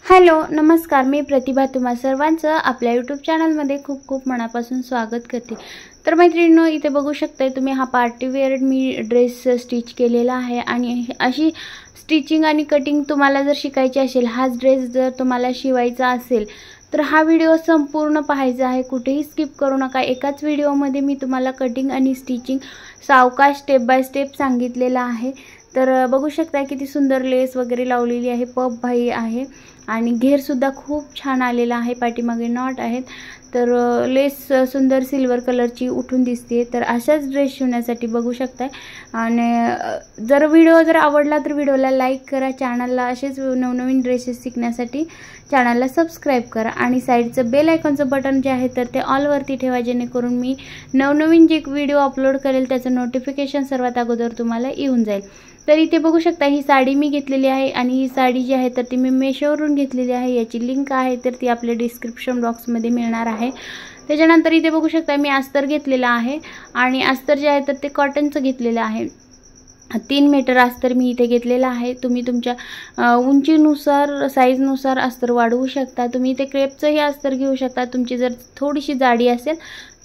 Hello नमस्कार, मी प्रतिभा तुम्हा सर्वांचं आपल्या यूट्यूब चॅनलमध्ये खूप खूप मनापासून स्वागत करते। तर मैत्रिणींनो, इथे बघू शकताय तुम्ही हा पार्टी वेअर मी ड्रेस स्टिच केलेला आहे आणि अशी स्टिचिंग आणि कटिंग तुम्हाला जर शिकायची असेल, हाच ड्रेस जर तुम्हाला शिवायचा असेल तर हा व्हिडिओ संपूर्ण पाहायचा आहे, कुठेही स्किप करू नका। एकाच व्हिडिओमध्ये मी तुम्हाला कटिंग आणि स्टिचिंग सावकाश स्टेप बाय स्टेप सांगितलेला आहे। तर बघू शकता किती सुंदर लेस वगैरे लावलेली आहे, पफ भाई आहे आणि घेर सुद्धा खूप छान आलेला आहे, पाठीमागे नॉट आहेत। तर लेस सुंदर सिल्वर कलरची उठून दिसते। तर अशाच ड्रेस शिवण्यासाठी बघू शकताय आणि जर व्हिडिओ जर आवडला तर व्हिडिओला लाईक करा, चॅनलला असेच नवनवीन ड्रेसेस शिकण्यासाठी चॅनलला सबस्क्राइब करा आणि साइडचं बेल आयकॉनचं बटन जे आहे तर ते ऑल वरती ठेवा, जेणेकरून मी नवनवीन जे व्हिडिओ अपलोड करेल त्याचं नोटिफिकेशन सर्वात अगोदर तुम्हाला येऊन जाईल। तर इथे बघू शकता ही साडी मी घेतलेली आहे आणि ही साडी जी आहे तर ती मी मेशोवरून घेतलेली आहे। याची लिंक आहे तर ती आपल्या डिस्क्रिप्शन बॉक्समध्ये मिळणार आहे। त्याच्यानंतर इथे बघू शकता मी अस्तर घेतलेला आहे आणि अस्तर जे आहे तर ते कॉटनचं घेतलेलं आहे। 3 मीटर अस्तर मी इथे घेतलेला आहे। तुम्ही तुमच्या उंचीनुसार साईजनुसार अस्तर वाढवू शकता। तुम्ही इथे क्रेपचंही अस्तर घेऊ शकता, तुमची जर थोडीशी जाडी असेल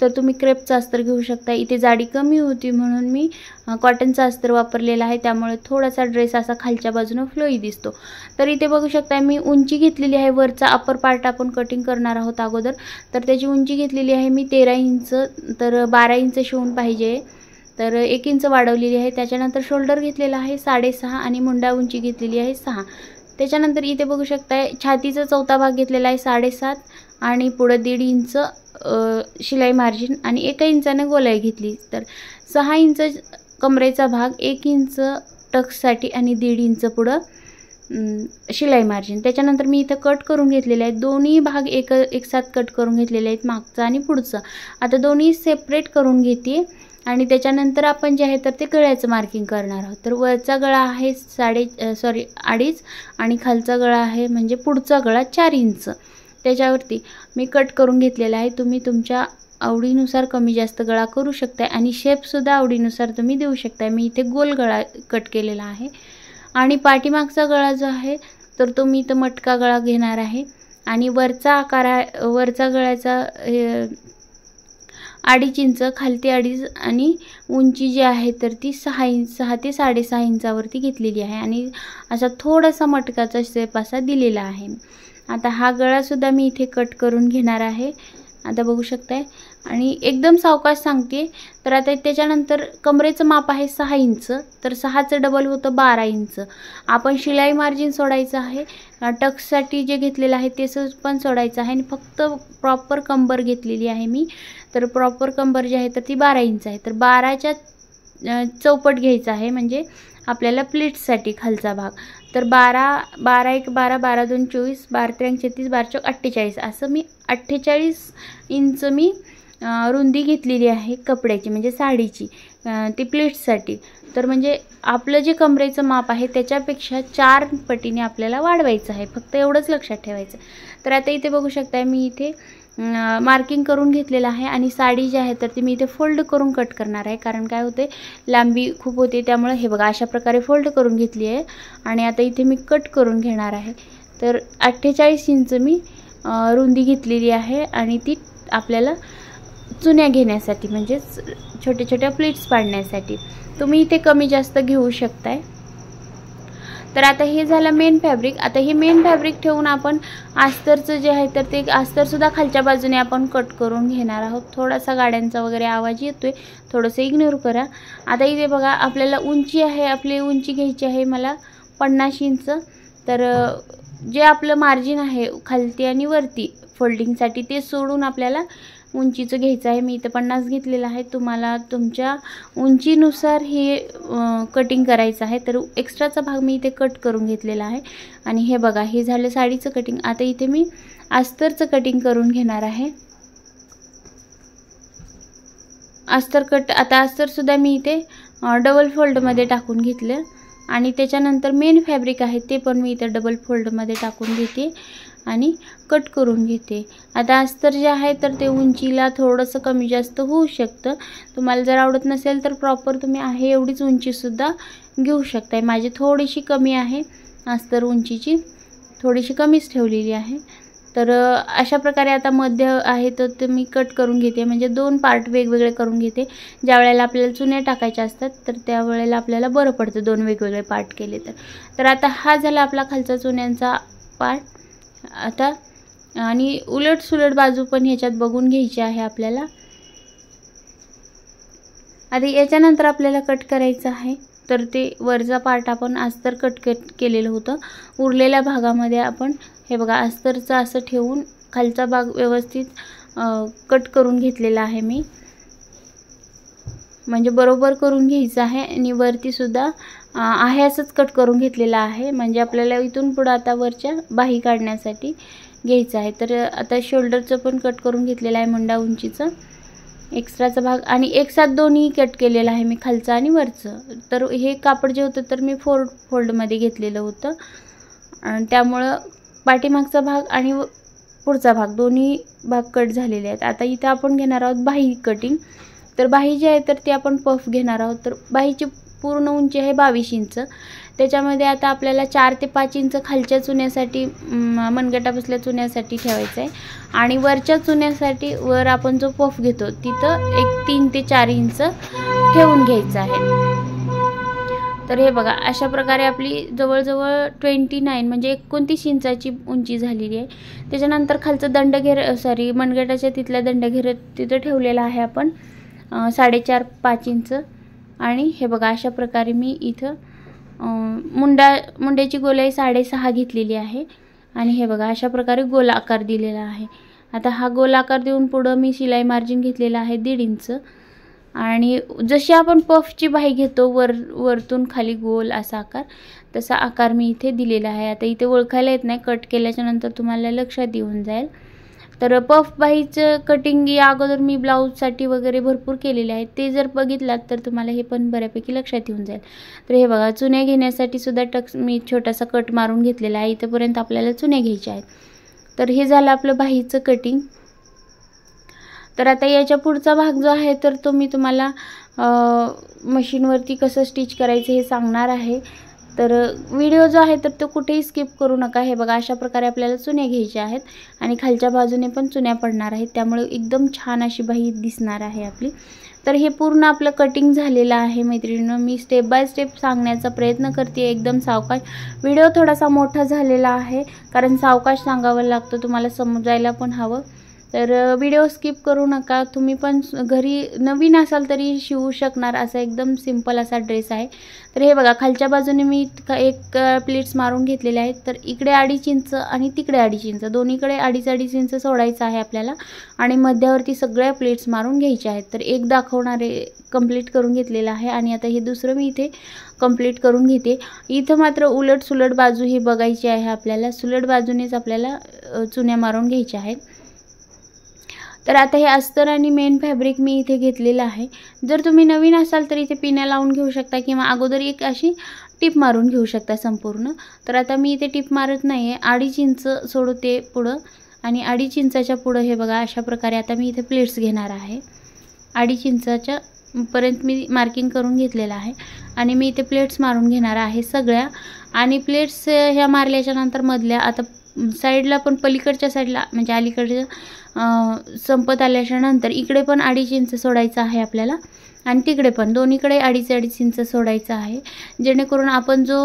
तर तुम्ही क्रेपचं अस्तर घेऊ शकता। इथे जाडी कमी होती म्हणून मी कॉटनचं अस्तर वापरलेलं आहे, त्यामुळे थोडासा ड्रेस असा खालच्या बाजूने फ्लोई दिसतो। तर इथे बघू शकता मी उंची घेतलेली आहे, वरचा अपर पार्ट आपण कटिंग करणार आहोत अगोदर, तर त्याची उंची घेतलेली आहे मी 13 इंच, तर 12 इंच शिवून पाहिजे, तर 1 इंच वाढवलेली आहे। त्याच्यानंतर शोल्डर घेतलेला आहे 6.5 आणि मुंडा उंची घेतलेली आहे 6। त्याच्यानंतर इथे बघू शकताय छातीचा चौथा भाग घेतलेला आहे 7.5 आणि पुढे 1.5 इंच शिलाई मार्जिन आणि 1 इंचाने गोलाई घेतली, तर 6 इंच कमरेचा भाग, 1 इंच टक्ससाठी आणि 1.5 इंच पुढे शिलाई मार्जिन। त्याच्यानंतर मी इथे कट करून घेतलेले आहेत, दोन्ही भाग एक साथ कट करून घेतलेले आहेत, मागचा आणि पुढचा। आता दोन्ही सेपरेट करून घेते आणि त्याच्यानंतर आपण जे आहे तर ते गळ्याचं मार्किंग करणार आहोत। तर वरचा गळा आहे 2.5 आणि खालचा गळा आहे म्हणजे पुढचा गळा 4 इंच, त्याच्यावरती मी कट करून घेतलेला आहे। तुम्ही तुमच्या आवडीनुसार कमी जास्त गळा करू शकता आणि शेप सुद्धा आवडीनुसार तुम्ही देऊ शकता। मी इथे गोल गळा कट केलेला आहे आणि पाठीमागचा गळा जो आहे तर तो मी इथे मटका गळा घेणार आहे आणि वरचा आकार आहे, वरचा गळ्याचा 2.5 इंच, खालती 2.5 आणि उंची जी आहे तर ती 6 ते 6.5 इंचावरती घेतलेली आहे आणि असा थोडासा मटकाचा शेप असा दिलेला आहे। आता हा गळा सुद्धा मी इथे कट करून घेणार आहे, आता बघू शकताय आणि एकदम सावकाश सांगते। तर आता त्याच्यानंतर कमरेचं माप आहे 6 इंच, तर 6चं डबल होतं 12 इंच। आपण शिलाई मार्जिन सोडायचं आहे, टक्ससाठी जे घेतलेलं आहे ते पण सोडायचं आहे आणि फक्त प्रॉपर कंबर घेतलेली आहे मी, तर प्रॉपर कंबर जी आहे तर ती 12 इंच आहे। तर 12च्या चौपट घ्यायचा आहे म्हणजे आपल्याला प्लीट्ससाठी खालचा भाग, तर 12 1 12 12 2 24 12 3 36 12 4 48 असं मी 48 इंच मी रुंदी घेतलेली आहे कपड्याची म्हणजे साडीची, ती प्लीट्ससाठी। तर म्हणजे आपलं जे कमरेचं माप आहे त्याच्यापेक्षा 4 पटीने आपल्याला वाढवायचं आहे, फक्त एवढंच लक्षात ठेवायचं। तर आता इथे बघू शकताय मी इथे मार्किंग करून घेतलेलं आहे आणि साडी जी आहे तर ती मी इथे फोल्ड करून कट करणार आहे, कारण काय होते लांबी खूप होते, त्यामुळे हे बघा अशा प्रकारे फोल्ड करून घेतली आहे आणि आता इथे मी कट करून घेणार आहे। तर 48 इंच मी रुंदी घेतलेली आहे आणि ती आपल्याला चुन्या घेण्यासाठी म्हणजे छोटे छोटे प्लीट्स पाडण्यासाठी तुम्ही इथे कमी जास्त घेऊ शकताय। तर आता हे झालं मेन फॅब्रिक। आता हे मेन फॅब्रिक ठेवून आपण अस्तरचं जे आहे तर ते अस्तर सुद्धा खालच्या बाजूने आपण कट करून घेणार आहोत। थोडासा गाड्यांचा वगैरे आवाज येतोय, थोडंसं इग्नोर करा। आता इथे बघा आपल्याला उंची आहे, आपली उंची घ्यायची आहे मला 50 इंच। तर जे आपलं मार्जिन आहे खालती आणि वरती फोल्डिंगसाठी ते सोडून आपल्याला उंचीचं घ्यायचं आहे। मी इथे 50 घेतलेलं आहे, तुम्हाला तुमच्या उंचीनुसार हे कटिंग करायचं आहे। तर एक्स्ट्राचा भाग मी इथे कट करून घेतलेला आहे आणि हे बघा हे झालं साडीचं कटिंग। आता इथे मी अस्तरचं कटिंग करून घेणार आहे, अस्तर कट। आता अस्तर सुद्धा मी इथे डबल फोल्डमध्ये टाकून घेतलं आणि त्याच्यानंतर मेन फॅब्रिक आहे ते पण मी इथे डबल फोल्डमध्ये टाकून घेते आणि कट करून घेते। आता अस्तर जे आहे तर ते उंचीला थोडंसं कमी जास्त होऊ शकतं, तुम्हाला जर आवडत नसेल तर प्रॉपर तुम्ही आहे एवढीच उंची सुद्धा घेऊ शकताय। माझी थोडीशी कमी आहे अस्तर उंचीची, थोडीशी कमीच ठेवलेली आहे। तर अशा प्रकारे आता मध्य आहे तर ते मी कट करून घेते, म्हणजे 2 पार्ट वेगवेगळे करून घेते। ज्या वेळेला आपल्याला चुन्या टाकायच्या असतात तर त्यावेळेला आपल्याला बरं पडतं 2 वेगवेगळे पार्ट केले तर आता हा झाला आपला खालचा चुन्यांचा पार्ट। आता आणि उलट सुलट बाजू पण ह्याच्यात बघून घ्यायची आहे आपल्याला। आता याच्यानंतर आपल्याला कट करायचं आहे, तर ते वरचा पार्ट आपण अस्तर कट केलेलं होतं। उरलेल्या भागामध्ये आपण हे बघा अस्तरचं असं ठेवून खालचा भाग व्यवस्थित कट करून घेतलेला आहे मी, म्हणजे बरोबर करून घ्यायचं आहे। आणि वरती सुद्धा आहे असंच कट करून घेतलेला आहे, म्हणजे आपल्याला इथून पुढे आता वरच्या बाही काढण्यासाठी घ्यायचं आहे। तर आता शोल्डरचं पण कट करून घेतलेलं आहे, मुंडा उंचीचं एक्स्ट्राचा भाग आणि एक साथ दोन्ही कट केलेला आहे मी, खालचं आणि वरचं। तर हे कापड जे होतं तर मी फोल्डमध्ये घेतलेलं होतं आणि त्यामुळं पाठीमागचा भाग आणि पुढचा भाग दोन्ही भाग कट झालेले आहेत। आता इथे आपण घेणार आहोत बाही कटिंग। तर बाही जी आहे तर ती आपण पफ घेणार आहोत। तर बाहीची पूर्ण उंची आहे 22 इंच। त्याच्यामध्ये आता आपल्याला 4 ते 5 इंच खालच्या चुन्यासाठी मनगटापासल्या चुन्यासाठी ठेवायचं आहे आणि वरच्या चुन्यासाठी वर आपण जो पफ घेतो तिथं एक 3 ते 4 इंच ठेवून घ्यायचं आहे। तर हे बघा अशा प्रकारे आपली जवळजवळ 29 म्हणजे 29 इंचाची उंची झालेली आहे। त्याच्यानंतर खालचं दंडघेर मनगटाच्या तिथल्या दंडघेर तिथं ठेवलेला आहे आपण 4.5-5 इंच। आणि हे बघा अशा प्रकारे मी इथं मुंड्याची गोलाई 6.5 घेतलेली आहे आणि हे बघा अशा प्रकारे गोल आकार दिलेला आहे। आता हा गोल आकार देऊन पुढं मी शिलाई मार्जिन घेतलेला आहे 1.5 इंच आणि जशी आपण पफची बाही घेतो वरतून खाली गोल असा आकार, तसा आकार मी इथे दिलेला आहे। आता इथे ओळखायला येत नाही, कट केल्याच्या नंतर तुम्हाला लक्षात येऊन जाईल। तर पफ बाहीचं कटिंग या अगोदर मी ब्लाऊजसाठी वगैरे भरपूर केलेले आहे, ते जर बघितलात तर तुम्हाला हे पण बऱ्यापैकी लक्षात येऊन जाईल। तर हे बघा चुन्या घेण्यासाठी सुद्धा मी छोटासा कट मारून घेतलेला आहे, इथेपर्यंत आपल्याला चुन्या घ्यायच्या आहेत। तर हे झालं आपलं बाहीचं कटिंग। तर आता याच्या पुढचा भाग जो आहे तर तो मी तुम्हाला मशीनवरती कसं स्टिच करायचं हे सांगणार आहे। तर व्हिडिओ जो आहे तर तो कुठेही स्किप करू नका। हे बघा अशा प्रकारे आपल्याला चुन्या घ्यायच्या आहेत आणि खालच्या बाजूने पण चुन्या पडणार आहेत, त्यामुळे एकदम छान अशी बाही दिसणार आहे आपली। तर हे पूर्ण आपलं कटिंग झालेलं आहे मैत्रिणींनो। मी स्टेप बाय स्टेप सांगण्याचा प्रयत्न करते एकदम सावकाश। व्हिडिओ थोडासा मोठा झालेला आहे कारण सावकाश सांगावं लागतं, तुम्हाला समजायला पण हवं। तर व्हिडिओ स्किप करू नका। तुम्ही पण घरी नवीन असाल तरी शिवू शकणार असा एकदम सिंपल असा ड्रेस आहे। तर हे बघा खालच्या बाजूने मी एक प्लीट्स मारून घेतलेले आहेत, तर इकडे 2.5 इंच आणि तिकडे 2.5 इंच, दोन्हीकडे 2.5 इंच सोडायचं आहे आपल्याला आणि मध्यावरती सगळ्या प्लीट्स मारून घ्यायच्या आहेत। तर एक दाखवणारे कंप्लीट करून घेतलेलं आहे आणि आता हे दुसरं मी इथे कंप्लीट करून घेते। इथं मात्र उलट सुलट बाजू ही बघायची आहे आपल्याला, सुलट बाजूनेच आपल्याला चुन्या मारून घ्यायच्या आहेत। तर आता हे अस्तर आणि मेन फॅब्रिक मी इथे घेतलेलं आहे। जर तुम्ही नवीन असाल तर इथे पिन्या लावून घेऊ शकता किंवा अगोदर एक अशी टिप मारून घेऊ शकता संपूर्ण। तर आता मी इथे टिप मारत नाही आहे, 2.5 इंच सोडते पुढं आणि 2.5 इंचाच्या पुढं हे बघा अशा प्रकारे आता मी इथे प्लेट्स घेणार आहे। 2.5 इंचाच्या पर्यंत मी मार्किंग करून घेतलेलं आहे आणि मी इथे प्लेट्स मारून घेणार आहे सगळ्या। आणि प्लेट्स ह्या मारल्याच्या नंतर मधल्या आता साईडला पण पलीकडच्या साईडला म्हणजे अलीकडच्या संपत आल्याच्या नंतर इकडे पण 2.5 इंच सोडायचं आहे आपल्याला आणि तिकडे पण दोन्हीकडे 2.5 इंच सोडायचं आहे, जेणेकरून आपण जो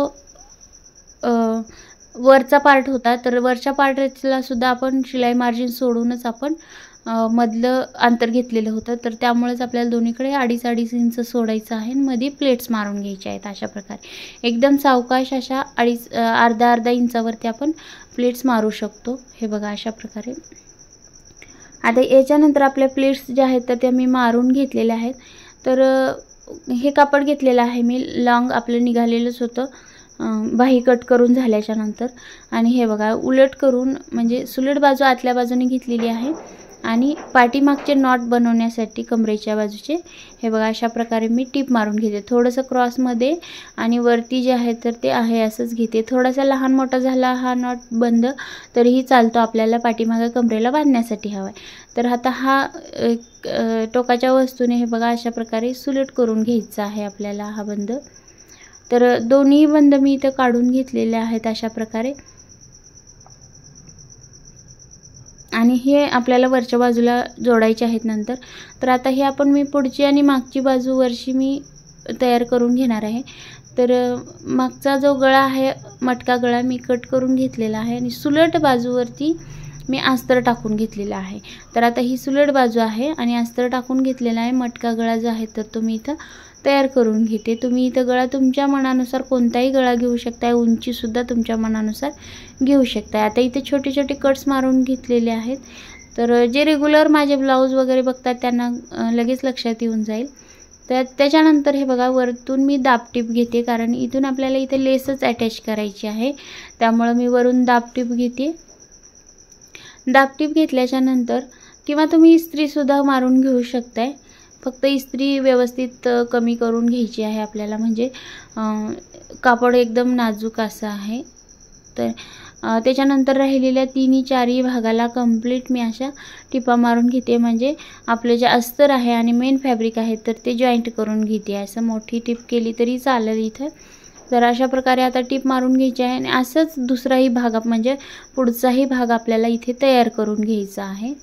वरचा पार्ट होता तर वरच्या पार्टला सुद्धा आपण शिलाई मार्जिन सोडूनच आपण मधलं अंतर घेतलेलं होतं। तर त्यामुळेच आपल्याला दोन्हीकडे 2.5 इंच सोडायचं आहे आणि मध्ये प्लेट्स मारून घ्यायच्या आहेत। अशा प्रकारे एकदम सावकाश अशा अर्धा इंचावरती आपण प्लेट्स मारू शकतो। हे बघा अशा प्रकारे। आता याच्यानंतर आपल्या प्लेट्स ज्या आहेत तर त्या मी मारून घेतलेल्या आहेत। तर हे कापड घेतलेलं आहे मी, लॉंग आपलं निघालेलंच होतं बाही कट करून झाल्याच्या नंतर आणि हे बघा उलट करून म्हणजे सुलट बाजू आतल्या बाजूने घेतलेली आहे आणि पाठीमागचे नॉट बनवण्यासाठी कमरेच्या बाजूचे हे बघा अशा प्रकारे मी टिप मारून घेते, थोडंसं क्रॉसमध्ये आणि वरती जे आहे तर ते आहे असंच घेते। थोडासा लहान मोठा झाला हा नॉट बंद तरीही चालतो, आपल्याला पाठीमागे कमरेला बांधण्यासाठी हवा आहे। तर आता हा टोकाच्या वस्तूने हे बघा अशा प्रकारे सुलट करून घ्यायचा आहे आपल्याला हा बंद। तर दोन्ही बंद मी इथं काढून घेतलेले आहेत अशा प्रकारे। आणि हे आपल्याला वरच्या बाजूला जोडायचे आहेत नंतर. तर आता हे आपण मी पुढची आणि मागची बाजू वरची मी तयार करून घेणार आहे. तर मागचा जो गळा आहे मटका गळा मी कट करून घेतलेला आहे आणि सुलट बाजूवरती मी अस्तर टाकून घेतलेला आहे. तर आता ही सुलट बाजू आहे आणि अस्तर टाकून घेतलेला आहे. मटका गळा जो आहे तर तो मी इथं तयार करून घेते. तुम्ही इथं गळा तुमच्या मनानुसार कोणताही गळा घेऊ शकता, उंचीसुद्धा तुमच्या मनानुसार घेऊ शकता. आता इथे छोटे छोटे कट्स मारून घेतलेले आहेत. तर जे रेग्युलर माझे ब्लाऊज वगैरे बघतात त्यांना लगेच लक्षात येऊन जाईल. तर त्याच्यानंतर हे बघा वरतून मी दाबटीप घेते, कारण इथून आपल्याला इथे लेसच अटॅच करायची आहे, त्यामुळे मी वरून दाबटीप घेते. दाबटीप घेतल्याच्या नंतर किंवा तुम्ही इस्त्रीसुद्धा मारून घेऊ शकताय. फक्त इस्त्री व्यवस्थित कमी करून घ्यायची आहे आपल्याला, म्हणजे कापड एकदम नाजूक असं आहे. तर त्याच्यानंतर राहिलेल्या 3-4 भागाला कंप्लीट मी अशा टिपा मारून घेते, म्हणजे आपले जे अस्तर आहे आणि मेन फॅब्रिक आहे तर ते जॉईंट करून घेते. असं मोठी टिप केली तरी चालेल इथं. तर अशा प्रकारे आता टिप मारून घ्यायची आहे आणि असंच दुसराही भाग म्हणजे पुढचाही भाग आपल्याला इथे तयार करून घ्यायचा आहे.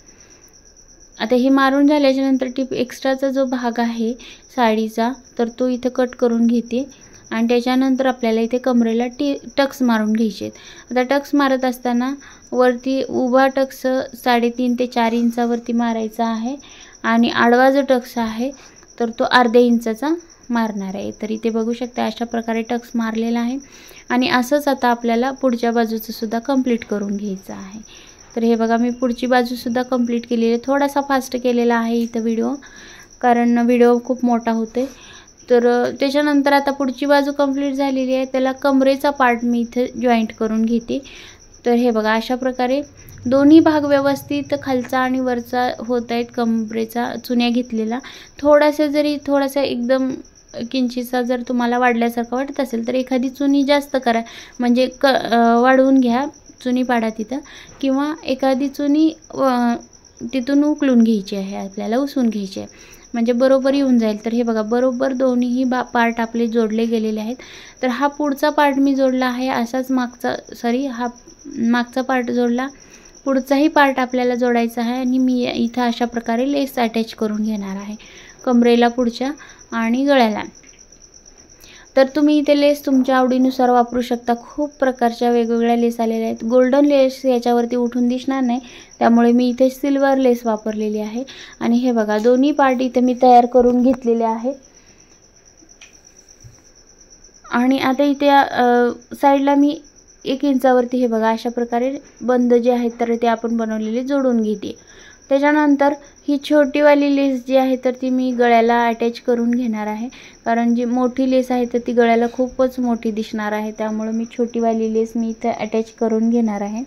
आता हे मारून झाल्याच्या नंतर टिप एक्स्ट्राचा जो भाग आहे साडीचा तर तो इथं कट करून घेते आणि त्याच्यानंतर आपल्याला इथे कमरेला टक्स मारून घ्यायचे. आता टक्स मारत असताना वरती उभा टक्स 3.5 ते 4 इंचावरती मारायचा आहे आणि आडवा जो टक्स आहे तर तो अर्ध्या इंचाचा मारणार आहे. तर इथे बघू शकता अशा प्रकारे टक्स मारलेला आहे आणि असंच आता आपल्याला पुढच्या बाजूचं सुद्धा कंप्लीट करून घ्यायचं आहे. तर हे बघा मी पुढची बाजूसुद्धा कंप्लीट केलेली आहे. थोडासा फास्ट केलेला आहे इथं व्हिडिओ, कारण व्हिडिओ खूप मोठा होते. तर त्याच्यानंतर आता पुढची बाजू कंप्लीट झालेली आहे, त्याला कमरेचा पार्ट मी इथं जॉईंट करून घेते. तर हे बघा अशा प्रकारे दोन्ही भाग व्यवस्थित खालचा आणि वरचा होत आहेत. कमरेचा चुन्या घेतलेला थोडासा एकदम किंचीचा जर तुम्हाला वाढल्यासारखं वाटत असेल तर एखादी चुनी जास्त करा, म्हणजे वाढवून घ्या, चुनी पाडा तिथं, किंवा एखादी चुनी तिथून उकलून घ्यायची आहे, आपल्याला उसवून घ्यायची आहे, म्हणजे बरोबर येऊन जाईल. तर हे बघा बरोबर दोन्हीही पार्ट आपले जोडले गेलेले आहेत. तर हा पुढचा पार्ट मी जोडला आहे, असाच हा मागचा पार्ट जोडला, पुढचाही पार्ट आपल्याला जोडायचा आहे आणि मी इथं अशा प्रकारे लेस अटॅच करून घेणार आहे कमरेला पुढच्या आणि गळ्याला. तर तुम्ही इथे लेस तुमच्या आवडीनुसार वापरू शकता. खूप प्रकारच्या वेगवेगळ्या लेस आलेल्या आहेत. गोल्डन लेस याच्यावरती उठून दिसणार नाही, त्यामुळे मी इथे सिल्वर लेस वापरलेली आहे. आणि हे बघा दोन्ही पार्ट इथे मी तयार करून घेतलेले आहे. आणि आता इथे साईडला मी 1 इंचावरती हे बघा अशा प्रकारे बंद जे आहेत तर ते आपण बनवलेले जोडून घेते. त्याच्यानंतर ही छोटीवाली लेस जी आहे तर ती मी गळ्याला अटॅच करून घेणार आहे, कारण जी मोठी लेस आहे तर ती गळ्याला खूपच मोठी दिसणार आहे, त्यामुळे मी छोटीवाली लेस मी इथे अटॅच करून घेणार आहे.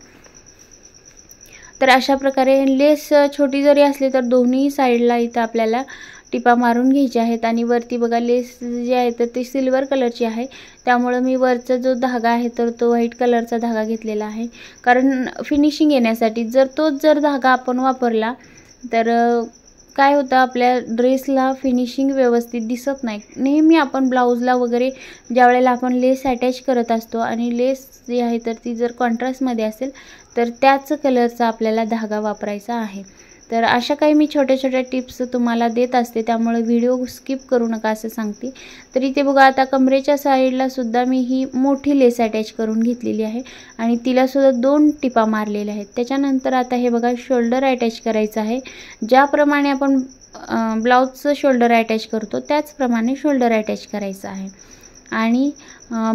तर अशा प्रकारे लेस छोटी जरी असली तर दोन्ही साईडला इथं आपल्याला टिपा मारून घ्यायच्या आहेत. आणि वरती बघा लेस जी आहे तर ती सिल्वर कलरची आहे, त्यामुळे मी वरचा जो धागा आहे तर तो व्हाईट कलरचा धागा घेतलेला आहे, कारण फिनिशिंग येण्यासाठी. जर धागा आपण वापरला तर काय होतं, आपल्या ड्रेसला फिनिशिंग व्यवस्थित दिसत नाही. नेहमी आपण ब्लाऊजला वगैरे ज्या वेळेला आपण लेस अटॅच करत असतो आणि लेस जी आहे तर ती जर कॉन्ट्रास्टमध्ये असेल तर त्याच कलरचा आपल्याला धागा वापरायचा आहे. तर अशा काही मी छोट्या छोट्या टिप्स तुम्हाला देत असते, त्यामुळे व्हिडिओ स्किप करू नका असं सांगते. तर इथे बघा आता कमरेच्या साईडला सुद्धा मी ही मोठी लेस अटॅच करून घेतलेली आहे आणि तिला सुद्धा 2 टिपा मारलेल्या आहेत. त्याच्यानंतर आता हे बघा शोल्डर अटॅच करायचं आहे. ज्याप्रमाणे आपण ब्लाऊजचं शोल्डर अटॅच करतो त्याचप्रमाणे शोल्डर अटॅच करायचं आहे. आणि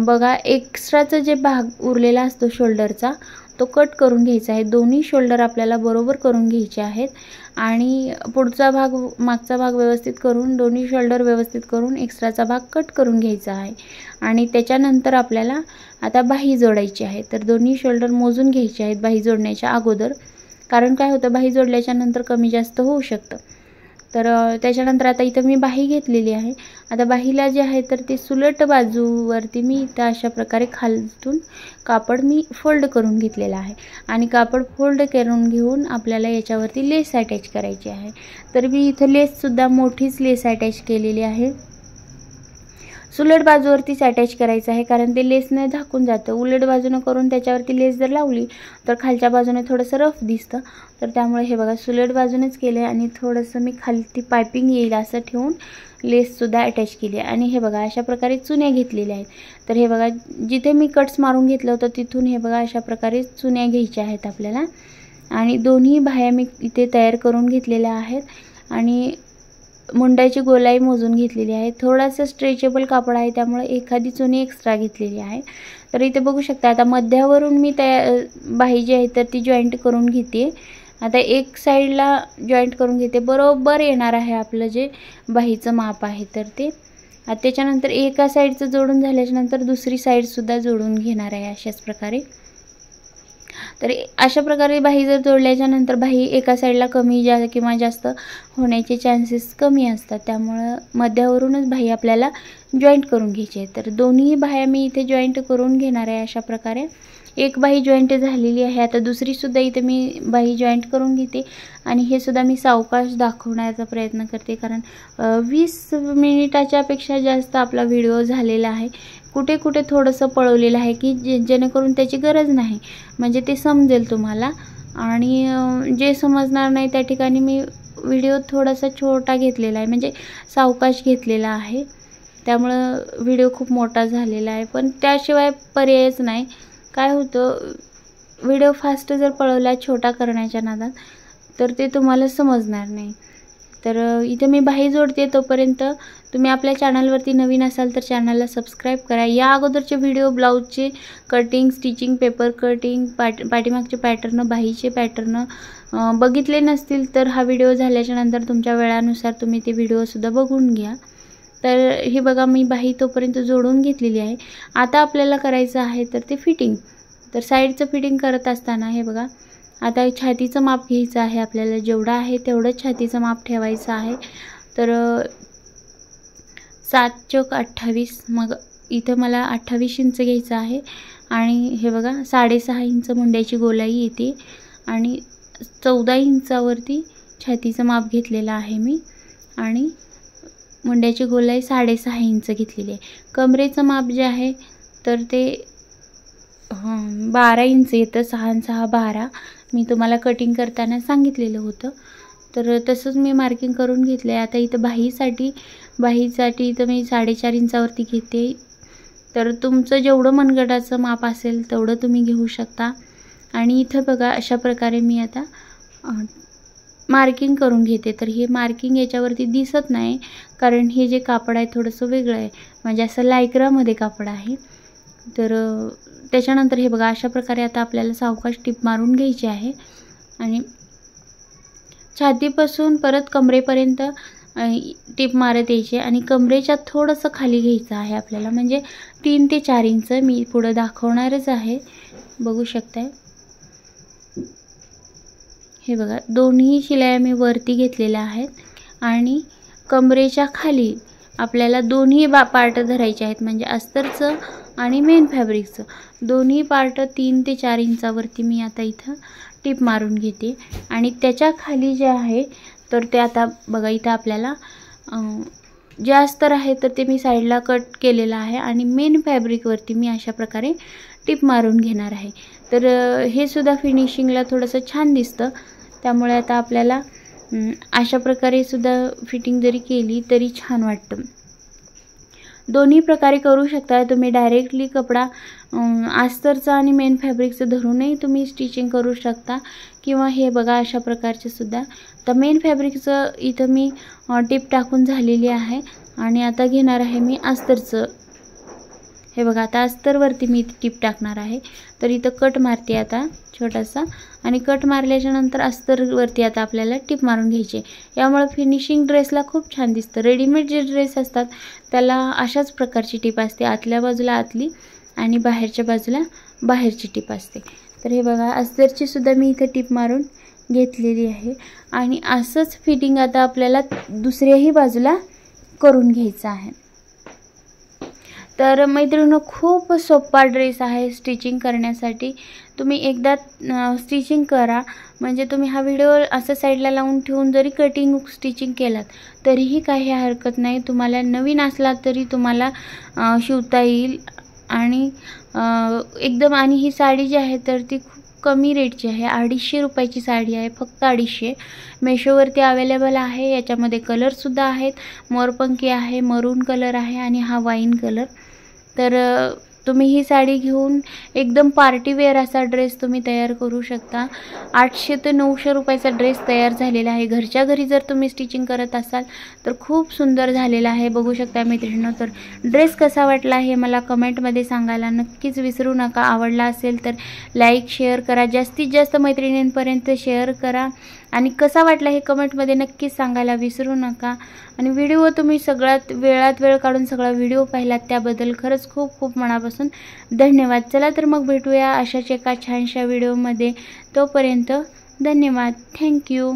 बघा एक्स्ट्राचा जे भाग उरलेला असतो शोल्डरचा तो कट करून घ्यायचा आहे. दोन्ही शोल्डर आपल्याला बरोबर करून घ्यायचे आहेत आणि पुढचा भाग मागचा भाग व्यवस्थित करून दोन्ही शोल्डर व्यवस्थित करून एक्स्ट्राचा भाग कट करून घ्यायचा आहे. आणि त्याच्यानंतर आपल्याला आता बाही जोडायची आहे. तर दोन्ही शोल्डर मोजून घ्यायचे आहेत बाही जोडण्याच्या अगोदर, कारण काय होतं बाही जोडल्याच्या नंतर कमी जास्त होऊ शकतं. तर त्याच्यानंतर आता इथं मी बाही घेतलेली आहे. आता बाहीला जे आहे तर ते सुलट बाजूवरती मी इथं अशा प्रकारे खालतून कापड मी फोल्ड करून घेतलेला आहे आणि कापड फोल्ड करून घेऊन आपल्याला याच्यावरती लेस अटॅच करायची आहे. तर मी इथं लेससुद्धा मोठीच लेस अटॅच केलेली आहे. उलट बाजूवरतीच अटॅच करायचं आहे, कारण ते लेसने झाकून जातं. उलट बाजूनं करून त्याच्यावरती लेस जर लावली तर खालच्या बाजूने थोडंसं रफ दिसतं. तर त्यामुळे हे बघा सुलट बाजूनेच केलं आहे आणि थोडंसं मी खाली ती पायपिंग येईल असं ठेवून लेससुद्धा अटॅच केली आहे. आणि हे बघा अशा प्रकारे चुन्या घेतलेल्या आहेत. तर हे बघा जिथे मी कट्स मारून घेतलं होतं तिथून हे बघा अशा प्रकारे चुन्या घ्यायच्या आहेत आपल्याला. आणि दोन्ही बाह्या मी इथे तयार करून घेतलेल्या आहेत आणि मुंड्याची गोलाई मोजून घेतलेली आहे. थोडासा स्ट्रेचेबल कापड आहे त्यामुळे एखादी चुनी एक्स्ट्रा घेतलेली आहे. तर इथे बघू शकता आता मध्यावरून मी बाही जी आहे तर ती जॉईंट करून घेते. आता एक साईडला जॉईंट करून घेते, बरोबर येणार आहे आपलं जे बाहीचं माप आहे तर ते. त्याच्यानंतर एका साईडचं जोडून झाल्याच्यानंतर दुसरी साईडसुद्धा जोडून घेणार आहे अशाच प्रकारे. तर अशा प्रकारे बाही जर जोडल्याच्या नंतर बाही एका साईडला कमी किंवा जास्त होण्याचे चान्सेस कमी असतात, त्यामुळं मध्यावरूनच बाही आपल्याला जॉईंट करून घ्यायची आहे. तर दोन्ही बाह्या मी इथे जॉईंट करून घेणार आहे अशा प्रकारे. एक बाही जॉईंट झालेली आहे, आता दुसरीसुद्धा इथे मी बाही जॉईंट करून घेते आणि हे सुद्धा मी सावकाश दाखवण्याचा प्रयत्न करते, कारण 20 मिनिटाच्या पेक्षा जास्त आपला व्हिडिओ झालेला आहे. कुठे कुठे थोडंसं पळवलेलं आहे की जेणेकरून त्याची गरज नाही, म्हणजे ते समजेल तुम्हाला. आणि जे समजणार नाही त्या ठिकाणी मी व्हिडिओ थोडासा छोटा घेतलेला आहे, म्हणजे सावकाश घेतलेला आहे. त्यामुळं व्हिडिओ खूप मोठा झालेला आहे, पण त्याशिवाय पर्यायच नाही. काय होतं व्हिडिओ फास्ट जर पळवला छोटा करण्याच्या नादात तर ते तुम्हाला समजणार नाही. तर इथे मी बाही जोडते. तोपर्यंत तुम्ही आपल्या चॅनलवरती नवीन असाल तर चॅनलला सबस्क्राईब करा. या अगोदरचे व्हिडिओ ब्लाऊजचे कटिंग, स्टिचिंग, पेपर कटिंग, पाठीमागचे पॅटर्न, बाहीचे पॅटर्न बघितले नसतील तर हा व्हिडिओ झाल्याच्या नंतर तुमच्या वेळानुसार तुम्ही ते व्हिडिओसुद्धा बघून घ्या. तर हे बघा मी बाही तोपर्यंत जोडून घेतलेली आहे. आता आपल्याला करायचं आहे तर ते फिटिंग. तर साईडचं फिटिंग करत असताना हे बघा आता छातीचं माप घ्यायचं आहे आपल्याला. जेवढं आहे तेवढंच छातीचं माप ठेवायचं आहे. तर 7 चौक 28, मग इथं मला 28 इंच घ्यायचं आहे. आणि हे बघा 6.5 इंच मुंड्याची गोलाई येते आणि 14 इंचावरती छातीचं माप घेतलेलं आहे मी आणि मुंड्याची गोलाई 6.5 इंच घेतलेली आहे. कमरेचं माप जे आहे तर ते 12 इंच येतं. 6 आणि 6 12 मी तुम्हाला कटिंग करताना सांगितलेलं होतं. तर तसंच मी मार्किंग करून घेतलं आहे. आता इथं बाहीसाठी इथं मी 4.5 इंचावरती घेते. तर तुमचं जेवढं मनगटाचं माप असेल तेवढं तुम्ही घेऊ शकता. आणि इथं बघा अशा प्रकारे मी आता मार्किंग करून घेते. तर हे मार्किंग याच्यावरती दिसत नाही, कारण हे जे कापड आहे थोडंसं वेगळं आहे, म्हणजे असं लायक्रामध्ये कापड आहे. तर त्याच्यानंतर हे बघा अशा प्रकारे आता आपल्याला सावकाश टिप मारून घ्यायची आहे आणि छातीपासून परत कमरेपर्यंत टिप मारत यायची आणि कमरेच्या थोडंसं खाली घ्यायचं आहे आपल्याला, म्हणजे 3 ते 4 इंच मी पुढं दाखवणारच आहे. बघू शकताय हे बघा दोन्ही शिलाया मी वरती घेतलेल्या आहेत आणि कमरेच्या खाली आपल्याला दोन्ही पार्ट धरायचे आहेत, म्हणजे अस्तरचं आणि मेन फॅब्रिकचं दोन्ही पार्ट 3 ते 4 इंचावरती मी आता इथं टिप मारून घेते. आणि त्याच्या खाली जे आहे तर ते आता बघा इथं आपल्याला जे अस्तर आहे तर ते मी साईडला कट केलेलं आहे आणि मेन फॅब्रिकवरती मी अशा प्रकारे टिप मारून घेणार आहे. तर हे सुद्धा फिनिशिंगला थोडंसं छान दिसतं. त्यामुळे आता आपल्याला अशा प्रकारे सुद्धा फिटिंग जरी केली तरी छान वाटतं. दोन्ही प्रकारे करू शकता तुम्ही. डायरेक्टली कपडा अस्तरचा आणि मेन फॅब्रिकचं धरूनही तुम्ही स्टिचिंग करू शकता, किंवा हे बघा अशा प्रकारचे सुद्धा. तर मेन फॅब्रिकचं इथं मी टिप टाकून झालेली आहे आणि आता घेणार आहे मी अस्तरचं. हे बघा आता अस्तरवरती मी टिप टाकणार आहे. तर इथं कट मारते आता छोटासा आणि कट मारल्याच्या नंतर अस्तरवरती आता आपल्याला टिप मारून घ्यायची. यामुळे फिनिशिंग ड्रेसला खूप छान दिसतं. रेडीमेड जे ड्रेस असतात त्याला अशाच प्रकारची टिप असते, आतल्या बाजूला आतली आणि बाहेरच्या बाजूला बाहेरची टिप असते. तर हे बघा अस्तरची सुद्धा मी इथं टिप मारून घेतलेली आहे आणि असंच फिटिंग आता आपल्याला दुसऱ्याही बाजूला करून घ्यायचं आहे. तर मैत्रिणींनो, खूप सोपा ड्रेस आहे स्टिचिंग करण्यासाठी. तुम्ही एकदा स्टिचिंग करा, म्हणजे तुम्ही हा व्हिडिओ असं साईडला लावून ठेवून जरी कटिंग स्टिचिंग केलात तरीही काही हरकत नाही. तुम्हाला नवीन असला तरी तुम्हाला शिवता येईल. आणि एकदम, आणि ही साडी जी आहे तर ती खूप कमी रेटची आहे. 250 रुपयाची साडी आहे, फक्त 250. मेशोवरती अवेलेबल आहे. याच्यामध्ये कलरसुद्धा आहेत. मोरपंखी आहे, मरून कलर आहे आणि हा वाईन कलर. तर तुम्ही ही साडी घेऊन एकदम पार्टीवेअर असा ड्रेस तुम्ही तयार करू शकता. 800 ते 900 रुपयाचा ड्रेस तयार झालेला आहे. घरच्या घरी जर तुम्ही स्टिचिंग करत असाल तर खूप सुंदर झालेला आहे. बघू शकता मैत्रिणींनो. तर ड्रेस कसा वाटला हे मला कमेंटमध्ये सांगायला नक्कीच विसरू नका. आवडला असेल तर लाईक शेअर करा, जास्तीत जास्त मैत्रिणींपर्यंत शेअर करा. आणि कसा वाटला हे कमेंटमध्ये नक्कीच सांगायला विसरू नका. आणि व्हिडिओ तुम्ही सगळ्यात वेळात वेळ काढून सगळा व्हिडिओ पाहिलात त्याबद्दल खरंच खूप खूप मनापासून धन्यवाद. चला तर मग भेटूया अशाच एका छानशा व्हिडिओमध्ये. तोपर्यंत धन्यवाद. थँक्यू.